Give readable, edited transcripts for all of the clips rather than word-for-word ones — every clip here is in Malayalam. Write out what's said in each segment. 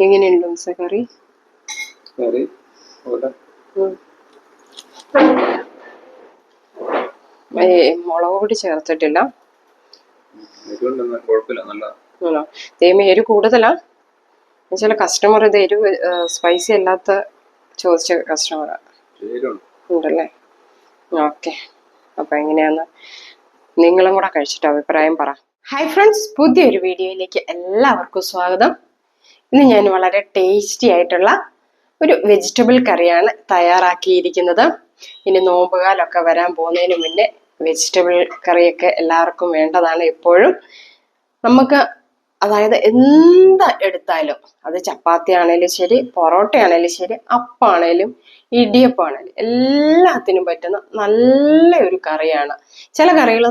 എങ്ങനെയുണ്ട് കറി? മുളക് പൊടി ചേർത്തിട്ടില്ല. എരിവ് കൂടുതലാ. ചില കസ്റ്റമർ ഇത് എരിവ് സ്പൈസി അല്ലാത്ത ചോദിച്ച കസ്റ്റമറാ ഉണ്ടല്ലേ. ഓക്കെ, അപ്പൊ എങ്ങനെയാന്ന് നിങ്ങളും കൂടെ കഴിച്ചിട്ട് അഭിപ്രായം പറ. ഹായ് ഫ്രണ്ട്സ്, പുതിയൊരു വീഡിയോയിലേക്ക് എല്ലാവർക്കും സ്വാഗതം. ഇന്ന് ഞാൻ വളരെ ടേസ്റ്റി ആയിട്ടുള്ള ഒരു വെജിറ്റബിൾ കറിയാണ് തയ്യാറാക്കിയിരിക്കുന്നത്. ഇനി നോമ്പുകാലൊക്കെ വരാൻ പോകുന്നതിന് മുന്നേ വെജിറ്റബിൾ കറിയൊക്കെ എല്ലാവർക്കും വേണ്ടതാണ്. എപ്പോഴും നമുക്ക് അതായത് എന്താ എടുത്താലും, അത് ചപ്പാത്തി ആണേലും ശരി, പൊറോട്ട ആണേലും ശരി, അപ്പാണേലും ഇടിയപ്പാണേലും എല്ലാത്തിനും പറ്റുന്ന നല്ല ഒരു കറിയാണ്. ചില കറികൾ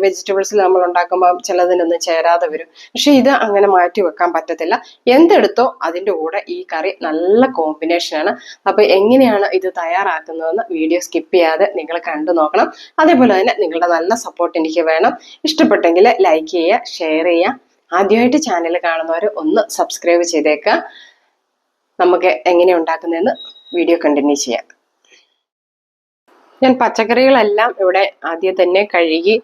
വെജിറ്റബിൾസിൽ നമ്മൾ ഉണ്ടാക്കുമ്പോൾ ചിലതിനൊന്നും ചേരാതെ വരും. പക്ഷെ ഇത് അങ്ങനെ മാറ്റി വെക്കാൻ പറ്റത്തില്ല. എന്തെടുത്തോ അതിൻ്റെ കൂടെ ഈ കറി നല്ല കോമ്പിനേഷനാണ്. അപ്പൊ എങ്ങനെയാണ് ഇത് തയ്യാറാക്കുന്നതെന്ന് വീഡിയോ സ്കിപ്പ് ചെയ്യാതെ നിങ്ങൾ കണ്ടു നോക്കണം. അതേപോലെ തന്നെ നിങ്ങളുടെ നല്ല സപ്പോർട്ട് എനിക്ക് വേണം. ഇഷ്ടപ്പെട്ടെങ്കിൽ ലൈക്ക് ചെയ്യുക, ഷെയർ ചെയ്യുക. ആദ്യമായിട്ട് ചാനൽ കാണുന്നവർ ഒന്ന് സബ്സ്ക്രൈബ് ചെയ്തേക്കുക. നമുക്ക് എങ്ങനെ ഉണ്ടാക്കുന്നതെന്ന് വീഡിയോ കണ്ടിന്യൂ ചെയ്യാം. ഞാൻ പച്ചക്കറികളെല്ലാം ഇവിടെ ആദ്യം തന്നെ കഴുകി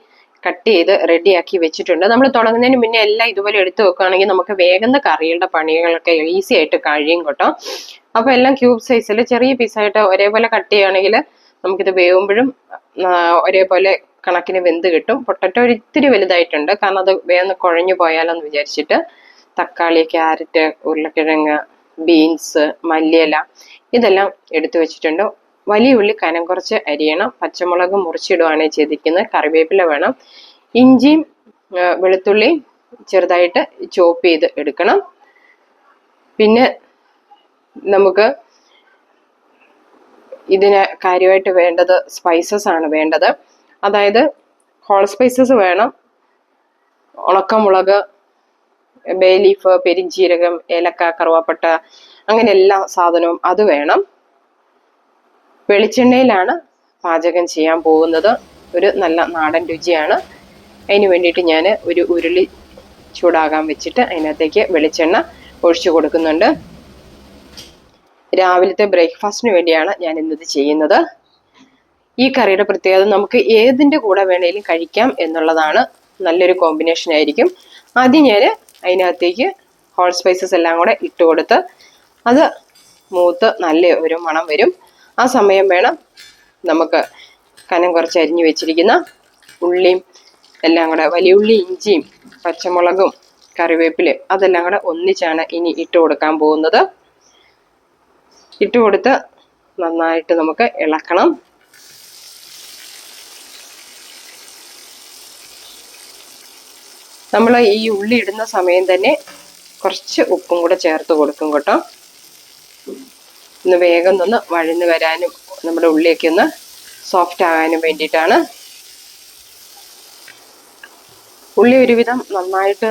കട്ട് ചെയ്ത് റെഡിയാക്കി വെച്ചിട്ടുണ്ട്. നമ്മൾ തുടങ്ങുന്നതിന് മുന്നേ എല്ലാം ഇതുപോലെ എടുത്തു വെക്കുകയാണെങ്കിൽ നമുക്ക് വേഗം കറികളുടെ പണികളൊക്കെ ഈസി ആയിട്ട് കഴിയും കേട്ടോ. അപ്പൊ എല്ലാം ക്യൂബ് സൈസിൽ ചെറിയ പീസായിട്ട് ഒരേപോലെ കട്ട് ചെയ്യുകയാണെങ്കിൽ നമുക്കിത് വേവുമ്പോഴും ഒരേപോലെ കണക്കിന് വെന്ത് കിട്ടും. പൊട്ടറ്റോ ഒരു ഇത്തിരി വലുതായിട്ടുണ്ട്, കാരണം അത് വേഗം കുഴഞ്ഞു പോയാലോന്ന് വിചാരിച്ചിട്ട്. തക്കാളി, ക്യാരറ്റ്, ഉരുളക്കിഴങ്ങ്, ബീൻസ്, മല്ലിയില ഇതെല്ലാം എടുത്തു വെച്ചിട്ടുണ്ട്. വലിയ ഉള്ളി കനം കുറച്ച് അരിയണം. പച്ചമുളക് മുറിച്ചിടുവാണ് ചെയ്തിരിക്കുന്നത്. കറിവേപ്പില വേണം. ഇഞ്ചിയും വെളുത്തുള്ളിയും ചെറുതായിട്ട് ചോപ്പ് ചെയ്ത് എടുക്കണം. പിന്നെ നമുക്ക് ഇതിന് കാര്യമായിട്ട് വേണ്ടത് സ്പൈസസ് ആണ് വേണ്ടത്. അതായത് ഹോൾ സ്പൈസസ് വേണം. ഉണക്കമുളക്, ബേ ലീഫ്, പെരിഞ്ചീരകം, ഏലക്ക, കറുവാപ്പട്ട, അങ്ങനെ എല്ലാ സാധനവും അത് വേണം. വെളിച്ചെണ്ണയിലാണ് പാചകം ചെയ്യാൻ പോകുന്നത്. ഒരു നല്ല നാടൻ രുചിയാണ്. അതിന് വേണ്ടിയിട്ട് ഞാൻ ഒരു ഉരുളി ചൂടാകാൻ വെച്ചിട്ട് അതിനകത്തേക്ക് വെളിച്ചെണ്ണ ഒഴിച്ചു കൊടുക്കുന്നുണ്ട്. രാവിലത്തെ ബ്രേക്ക്ഫാസ്റ്റിന് വേണ്ടിയാണ് ഞാൻ ഇന്നത് ചെയ്യുന്നത്. ഈ കറിയുടെ പ്രത്യേകത നമുക്ക് ഏതിൻ്റെ കൂടെ വേണേലും കഴിക്കാം എന്നുള്ളതാണ്. നല്ലൊരു കോമ്പിനേഷൻ ആയിരിക്കും. ആദ്യം ഞാൻ അതിനകത്തേക്ക് ഹോൾ സ്പൈസസ് എല്ലാം കൂടെ ഇട്ട് കൊടുത്ത് അത് മൂത്ത് നല്ല ഒരു മണം വരും. ആ സമയം വേണം നമുക്ക് കനം കുറച്ച് അരിഞ്ഞു വെച്ചിരിക്കുന്ന ഉള്ളിയും എല്ലാം കൂടെ, വലിയ ഉള്ളി, ഇഞ്ചിയും പച്ചമുളകും കറിവേപ്പില അതെല്ലാം കൂടെ ഒന്നിച്ചാണ് ഇനി ഇട്ട് കൊടുക്കാൻ പോകുന്നത്. ഇട്ട് കൊടുത്ത് നന്നായിട്ട് നമുക്ക് ഇളക്കണം. നമ്മൾ ഈ ഉള്ളി ഇടുന്ന സമയം തന്നെ കുറച്ച് ഉപ്പും കൂടെ ചേർത്ത് കൊടുക്കും കേട്ടോ. ഒന്ന് വേഗം ഒന്ന് വഴന്ന് വരാനും നമ്മുടെ ഉള്ളിയൊക്കെ ഒന്ന് സോഫ്റ്റ് ആകാനും വേണ്ടിയിട്ടാണ്. ഉള്ളി ഒരുവിധം നന്നായിട്ട്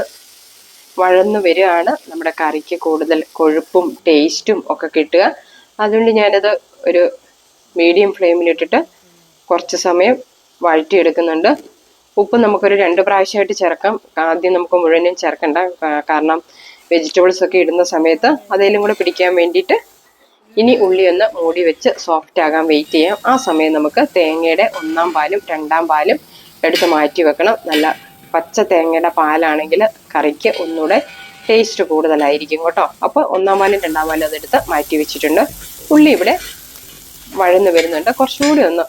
വഴന്ന് വരികയാണ് നമ്മുടെ കറിക്ക് കൂടുതൽ കൊഴുപ്പും ടേസ്റ്റും ഒക്കെ കിട്ടുക. അതുകൊണ്ട് ഞാനത് ഒരു മീഡിയം ഫ്ലെയിമിലിട്ടിട്ട് കുറച്ച് സമയം വഴറ്റിയെടുക്കുന്നുണ്ട്. ഉപ്പ് നമുക്കൊരു 2 പ്രാവശ്യമായിട്ട് ചേർക്കാം. ആദ്യം നമുക്ക് മുഴുവനും ചേർക്കണ്ട, കാരണം വെജിറ്റബിൾസ് ഒക്കെ ഇടുന്ന സമയത്ത് അതേലും കൂടെ പിടിക്കാൻ വേണ്ടിയിട്ട്. ഇനി ഉള്ളി ഒന്ന് മൂടി വെച്ച് സോഫ്റ്റ് ആകാൻ വെയിറ്റ് ചെയ്യാം. ആ സമയം നമുക്ക് തേങ്ങയുടെ 1-ാം പാലും 2-ാം പാലും എടുത്ത് മാറ്റി വെക്കണം. നല്ല പച്ച തേങ്ങയുടെ പാലാണെങ്കിൽ കറിക്ക് ഒന്നുകൂടെ ടേസ്റ്റ് കൂടുതലായിരിക്കും കേട്ടോ. അപ്പോൾ 1-ാം പാലും 2-ാം പാലും അതെടുത്ത് മാറ്റി വെച്ചിട്ടുണ്ട്. ഉള്ളി ഇവിടെ വഴന്ന് വരുന്നുണ്ട്. കുറച്ചുകൂടി ഒന്ന്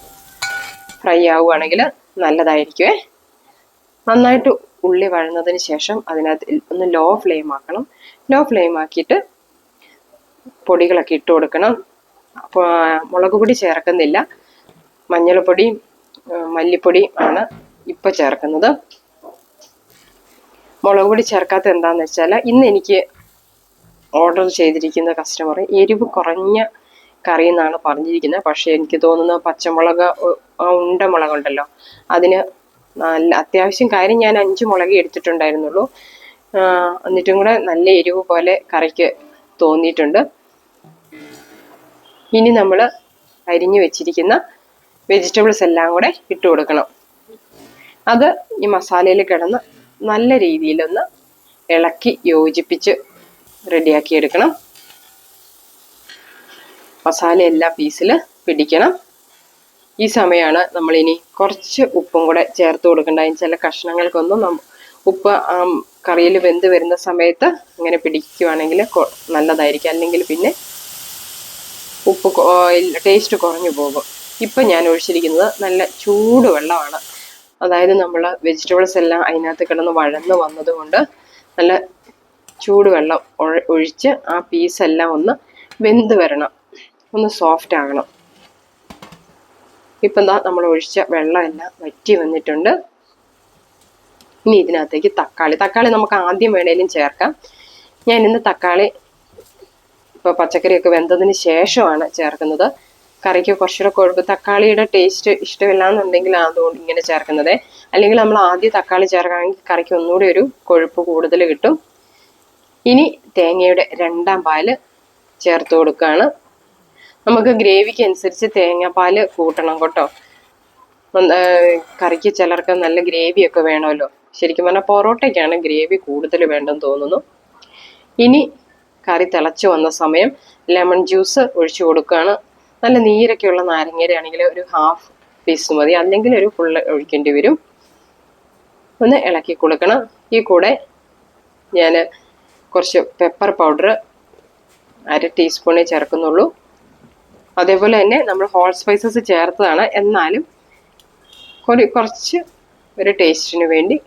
ഫ്രൈ ആവുകയാണെങ്കിൽ നല്ലതായിരിക്കുമേ. നന്നായിട്ട് ഉള്ളി വഴന്നതിന് ശേഷം അതിനകത്ത് ഒന്ന് ലോ ഫ്ലെയിം ആക്കണം. ലോ ഫ്ലെയിം ആക്കിയിട്ട് പൊടികളൊക്കെ ഇട്ട് കൊടുക്കണം. അപ്പോൾ മുളക് പൊടി ചേർക്കുന്നില്ല, മഞ്ഞൾപ്പൊടിയും മല്ലിപ്പൊടിയും ആണ് ഇപ്പോൾ ചേർക്കുന്നത്. മുളക് പൊടി ചേർക്കാത്ത എന്താണെന്ന് വെച്ചാൽ, ഇന്ന് എനിക്ക് ഓർഡർ ചെയ്തിരിക്കുന്ന കസ്റ്റമർ എരിവ് കുറഞ്ഞ കറി എന്നാണ് പറഞ്ഞിരിക്കുന്നത്. പക്ഷേ എനിക്ക് തോന്നുന്നു പച്ചമുളക്, ഉണ്ടമുളകുണ്ടല്ലോ, അതിന് നല്ല അത്യാവശ്യം കാര്യം ഞാൻ 5 മുളക് എടുത്തിട്ടുണ്ടായിരുന്നുള്ളൂ. എന്നിട്ടും കൂടെ നല്ല എരിവ് പോലെ കറിക്ക് തോന്നിയിട്ടുണ്ട്. ഇനി നമ്മൾ അരിഞ്ഞു വെച്ചിരിക്കുന്ന വെജിറ്റബിൾസ് എല്ലാം കൂടെ ഇട്ട് കൊടുക്കണം. അത് ഈ മസാലയിൽ കിടന്ന് നല്ല രീതിയിലൊന്ന് ഇളക്കി യോജിപ്പിച്ച് റെഡിയാക്കി എടുക്കണം. മസാല എല്ലാ പീസിൽ പിടിക്കണം. ഈ സമയമാണ് നമ്മളിനി കുറച്ച് ഉപ്പും കൂടെ ചേർത്ത് കൊടുക്കേണ്ടത്. ചില കഷ്ണങ്ങൾക്കൊന്നും ഉപ്പ് കറിയിൽ വെന്ത് വരുന്ന സമയത്ത് ഇങ്ങനെ പിടിക്കുവാണെങ്കിൽ നല്ലതായിരിക്കും. അല്ലെങ്കിൽ പിന്നെ ഉപ്പ് ടേസ്റ്റ് കുറഞ്ഞു പോകും. ഇപ്പം ഞാൻ ഒഴിച്ചിരിക്കുന്നത് നല്ല ചൂട് വെള്ളമാണ്. അതായത് നമ്മൾ വെജിറ്റബിൾസ് എല്ലാം അതിനകത്ത് കിടന്ന് വഴന്ന് വന്നതുകൊണ്ട് നല്ല ചൂടുവെള്ളം ഒഴിച്ച് ആ പീസെല്ലാം ഒന്ന് വെന്ത് വരണം, ഒന്ന് സോഫ്റ്റ് ആകണം. ഇപ്പം എന്താ നമ്മൾ ഒഴിച്ച വെള്ളം എല്ലാം വറ്റി വന്നിട്ടുണ്ട്. ഇനി ഇതിനകത്തേക്ക് തക്കാളി നമുക്ക് ആദ്യം വേണേലും ചേർക്കാം. ഞാൻ ഇന്ന് തക്കാളി ഇപ്പോൾ പച്ചക്കറിയൊക്കെ വെന്തതിന് ശേഷമാണ് ചേർക്കുന്നത്. കറിക്ക് കുറച്ചുകൂടെ കൊഴുപ്പ്, തക്കാളിയുടെ ടേസ്റ്റ് ഇഷ്ടമില്ല എന്നുണ്ടെങ്കിൽ അതുകൊണ്ട് ഇങ്ങനെ ചേർക്കുന്നത്. അല്ലെങ്കിൽ നമ്മൾ ആദ്യം തക്കാളി ചേർക്കുകയാണെങ്കിൽ കറിക്ക് ഒന്നുകൂടി ഒരു കൊഴുപ്പ് കൂടുതൽ കിട്ടും. ഇനി തേങ്ങയുടെ 2ാം പാല് ചേർത്ത് കൊടുക്കുകയാണ്. നമുക്ക് ഗ്രേവിക്ക് അനുസരിച്ച് തേങ്ങാപ്പാല് കൂട്ടണം കേട്ടോ. കറിക്ക് ചിലർക്ക് നല്ല ഗ്രേവിയൊക്കെ വേണമല്ലോ. ശരിക്കും പറഞ്ഞാൽ പൊറോട്ടയ്ക്കാണ് ഗ്രേവി കൂടുതൽ വേണ്ടെന്ന് തോന്നുന്നു. ഇനി കറി തിളച്ച് വന്ന സമയം ലെമൺ ജ്യൂസ് ഒഴിച്ചു കൊടുക്കുകയാണ്. നല്ല നീരൊക്കെയുള്ള നാരങ്ങയുടെ ആണെങ്കിൽ ഒരു 1/2 പീസ് മതി, അല്ലെങ്കിൽ ഒരു ഫുള്ള് ഒഴിക്കേണ്ടി വരും. ഒന്ന് ഇളക്കി കൊടുക്കണം. ഈ കൂടെ ഞാൻ കുറച്ച് പെപ്പർ പൗഡർ 1/2 ടീസ്പൂണേ ചേർക്കുന്നുള്ളൂ. അതേപോലെ തന്നെ നമ്മൾ ഹോൾ സ്പൈസസ് ചേർത്തതാണ്, എന്നാലും കുറച്ച് ഒരു ടേസ്റ്റിന് വേണ്ടി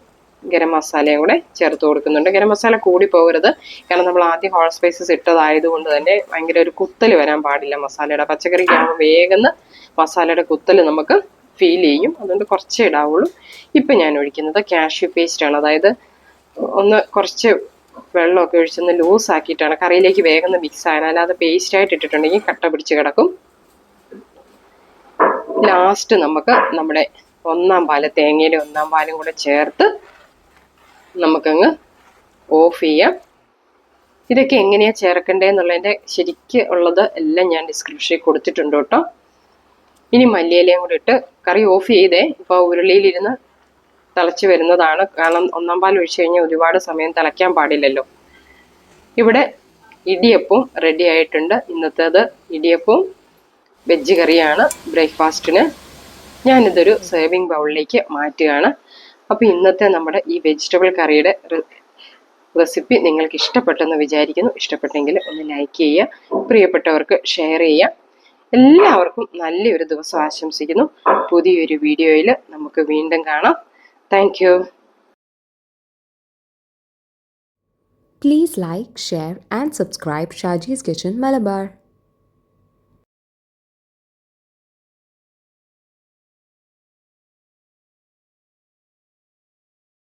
ഗരം മസാലയും കൂടെ ചേർത്ത് കൊടുക്കുന്നുണ്ട്. ഗരം മസാല കൂടി പോകരുത്, കാരണം നമ്മൾ ആദ്യം ഹോൾ സ്പൈസസ് ഇട്ടതായതുകൊണ്ട് തന്നെ ഭയങ്കര ഒരു കുത്തൽ വരാൻ പാടില്ല മസാലയുടെ. പച്ചക്കറിക്കാകുമ്പോൾ വേഗം മസാലയുടെ കുത്തൽ നമുക്ക് ഫീൽ ചെയ്യും, അതുകൊണ്ട് കുറച്ചേ ഇടാവുള്ളൂ. ഇപ്പം ഞാൻ ഒഴിക്കുന്നത് കാഷ്യൂ പേസ്റ്റാണ്. അതായത് ഒന്ന് കുറച്ച് വെള്ളമൊക്കെ ഒഴിച്ചൊന്ന് ലൂസ് ആക്കിയിട്ടാണ് കറിയിലേക്ക് വേഗം മിക്സ് ആകാൻ. അല്ലാതെ പേസ്റ്റായിട്ട് ഇട്ടിട്ടുണ്ടെങ്കിൽ കട്ട പിടിച്ച് കിടക്കും. ലാസ്റ്റ് നമുക്ക് നമ്മുടെ 1ാം പാല്, തേങ്ങയിലെ 1ാം പാലും കൂടെ ചേർത്ത് നമുക്കങ്ങ് ഓഫ് ചെയ്യാം. ഇതൊക്കെ എങ്ങനെയാണ് ചേർക്കേണ്ടതെന്നുള്ളതിൻ്റെ ശരിക്ക് ഉള്ളത് എല്ലാം ഞാൻ ഡിസ്ക്രിപ്ഷനിൽ കൊടുത്തിട്ടുണ്ട് കേട്ടോ. ഇനി മല്ലിയിലയും കൂടി ഇട്ട് കറി ഓഫ് ചെയ്തേ. ഇപ്പോൾ ഉരുളിയിലിരുന്ന് തിളച്ച് വരുന്നതാണ്, കാരണം 1ാം പാൽ ഒഴിച്ച് കഴിഞ്ഞാൽ ഒരുപാട് സമയം തിളയ്ക്കാൻ പാടില്ലല്ലോ. ഇവിടെ ഇടിയപ്പവും റെഡി ആയിട്ടുണ്ട്. ഇന്നത്തേത് ഇടിയപ്പവും വെജ് കറിയാണ് ബ്രേക്ക്ഫാസ്റ്റിന്. ഞാനിതൊരു സെർവിങ് ബൗളിലേക്ക് മാറ്റുകയാണ്. അപ്പോൾ ഇന്നത്തെ നമ്മുടെ ഈ വെജിറ്റബിൾ കറിയുടെ റെസിപ്പി നിങ്ങൾക്ക് ഇഷ്ടപ്പെട്ടെന്ന് വിചാരിക്കുന്നു. ഇഷ്ടപ്പെട്ടെങ്കിൽ ഒന്ന് ലൈക്ക് ചെയ്യുക, പ്രിയപ്പെട്ടവർക്ക് ഷെയർ ചെയ്യുക. എല്ലാവർക്കും നല്ലൊരു ദിവസം ആശംസിക്കുന്നു. പുതിയൊരു വീഡിയോയിൽ നമുക്ക് വീണ്ടും കാണാം. Thank you. Please like, share and subscribe Shaji's Kitchen Malabar.